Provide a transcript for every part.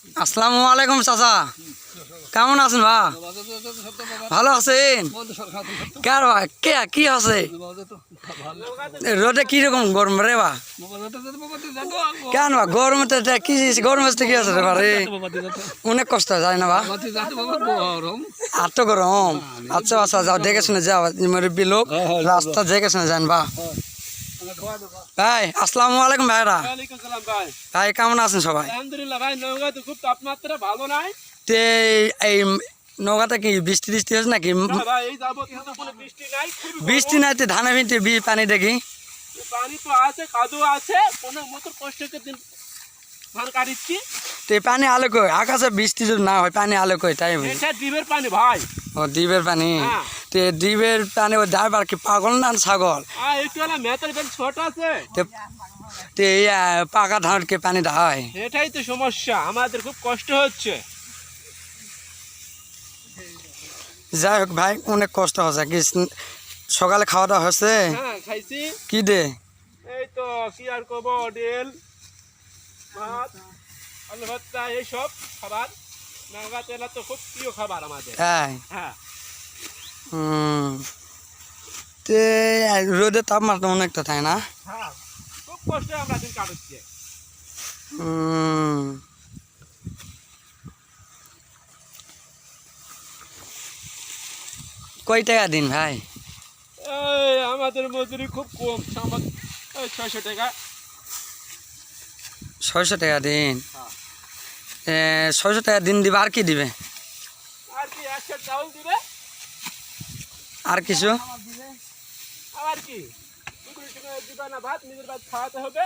আসসালামু আলাইকুম চাচা, কেমন আছেন ভা? ভালো আছেন? কার ভাই কে কি আছে? রোদে কিরকম গরম রে বা? কেন বা গরমে কি গরম হচ্ছে কি আছে রে বা রে? অনেক কষ্ট যায় না বা? এত গরম। আচ্ছা আচ্ছা যাও দেখে শুনে যাও, মুরব্বী লোক রাস্তা দেখে শুনে যান বা। ভাই আসসালামু আলাইকুম ভাইরা। ভাই কেমন আছেন সবাই? আলহামদুলিল্লাহ ভাই, নওগাঁতে খুব তাপমাত্রা ভালো নাই। তে এই নৌকাতে কি বৃষ্টি টিষ্টি হচ্ছে নাকি? ভাই এই যাবত কোনো বৃষ্টি নাই, বৃষ্টি নাই তো ধানে ভিনতে পানি দেখি পানি তো আছে, কাদুও আছে, কোনো মতো কষ্টকে দিন ধান কাটিচ্ছি। তো পানি আলো কই? আকাশে বৃষ্টি যদি না হয় পানি আলো কই? তাই এটা দ্বীপের পানি ভাই। ও দ্বীপের পানি। তো দ্বীপের পানি ও ড্রাইভার কি পাগল না ছাগল? একটু হলো মেতের বেল ছোট আছে, তো এই পাকা ধানকে পানি দেয়, এটাই তো সমস্যা, আমাদের খুব কষ্ট হচ্ছে। যাই হোক ভাই অনেক কষ্ট হচ্ছে। কি সকালে খাওয়া দাওয়া হচ্ছে? হ্যাঁ খাইছি। কি দে? এই তো কি আর করবো, ডিল ভাত আলু ভর্তা এইসব খাবার। নওগাঁ জেলা তো খুব প্রিয় খাবার আমাদের। হ্যাঁ হ্যাঁ তে রোদের তাপমাত্রা অনেকটা তাই না? হ্যাঁ, খুব কষ্টে আমরা দিন কাটাচ্ছি। কয় টাকা দিন ভাই? এই আমাদের মজুরি খুব কম, 600 টাকা। 600 টাকা দিন? 600 টাকা দিন দিবে আর কি দিবে? আর কি 1 সের চাউল দিবে, আর কিছু? আর কি দিবে না, ভাত নিজের ভাত খাওয়াতে হবে।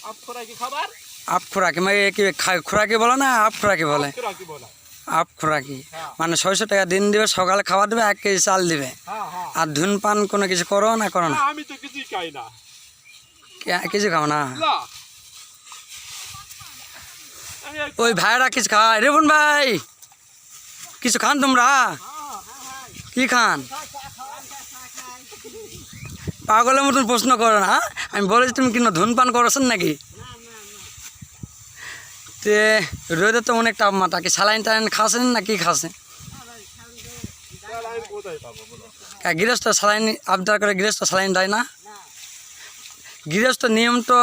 আপ খোরাকি খাবার। আপ খোরাকি মানে কি খোরাকি বলে না আপ খোরাকি বলে? খোরাকি বলা। আপ খোরাকি মানে 600 টাকা দিন দিবে, সকালে খাবার দিবে, 1 কেজি চাল দিবে। আর ধূমপান কোনো কিছু করো না করো না? আমি তো কিছুই খাই না। কিছু খাও না? না, ওই ভাইরা কিছু খায়? রেবুন ভাই কিছু খান তোমরা? কি খান? পাগলের মতন প্রশ্ন করো না। আমি বলেছি তুমি কিন্তু ধূমপান করছেন নাকি? তে রোদে তো অনেক তাপমাত্রা, কি স্যালাইন টালাইন খাচ্ছেন না কি খাচ্ছেন? গৃহস্থ স্যালাইন আবদার করে, গৃহস্থ স্যালাইন দেয় না? গৃহস্থ নিয়ম তো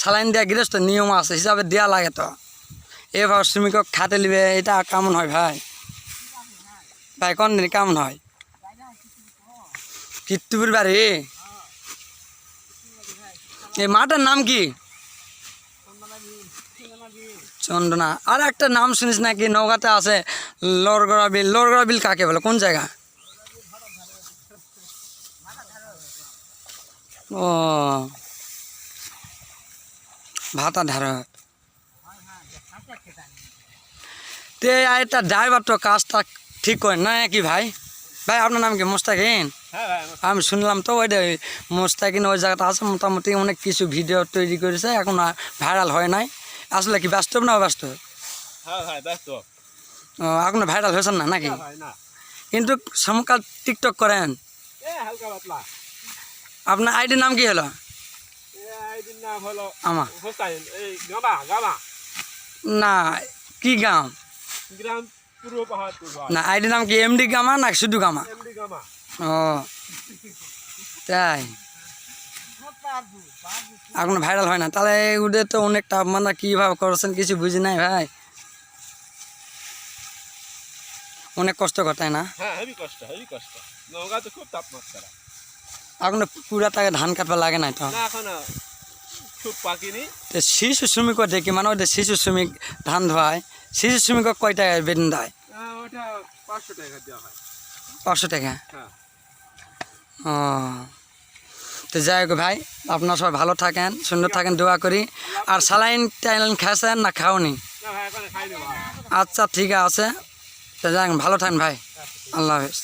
স্যালাইন দেওয়া গৃহস্থ নিয়ম আছে, হিসাবে দেওয়া লাগে তো। এবার শ্রমিকক খাতে নিবে, এটা কেমন হয় ভাই? ভাই কোন দিন কেমন হয়? কীর্তিপুর বাড়ি? এই মাটার নাম কি? চন্দনা। আর একটা নাম শুনিস নাকি নৌকাতে আছে লরগড়া বিল? লরগড়া বিল কাকে বলে, কোন জায়গা? ও ভাতা ধার। তে এটা ড্রাইভার তো কাজটা ঠিক করে না কি ভাই? ভাই আপনার নাম কি? মোস্তাকিন? আমি শুনলাম তো ওইটা মোস্তাকিন ওই জায়গাটা আছে, মোটামুটি অনেক কিছু ভিডিও তৈরি করেছে, এখন ভাইরাল হয় নাই। আসলে কি বাস্তব না অবাস্তব? ও এখন ভাইরাল হয়েছেন না নাকি? কিন্তু সমকাল টিকটক করেন। আপনার আইডির নাম কি হলো? আমার না কি গাম না, আইডির নাম কি এমডি গামা না শুধু গামা? ও তাই এখন ভাইরাল হয় না? তাহলে ওদের তো অনেক তাপমাত্রা কীভাবে করছেন কিছু বুঝি নাই ভাই, অনেক কষ্ট করতে না? এখন পুরা তাকে ধান কাটবা লাগে নাই তো? শিশু শ্রমিক দেখি মানে ওদের শিশু শ্রমিক ধান ধোয়ায়, শিশু শ্রমিক কয় টাকা বেতন দেয়? 500 টাকা। ও তো যাই হোক ভাই, আপনার সবাই ভালো থাকেন, সুন্দর থাকেন, দোয়া করি। আর স্যালাইন টাইলাইন খাইছেন না খাওনি? আচ্ছা ঠিক আছে, তো যাই ভালো থাকেন ভাই, আল্লাহ হাফেজ।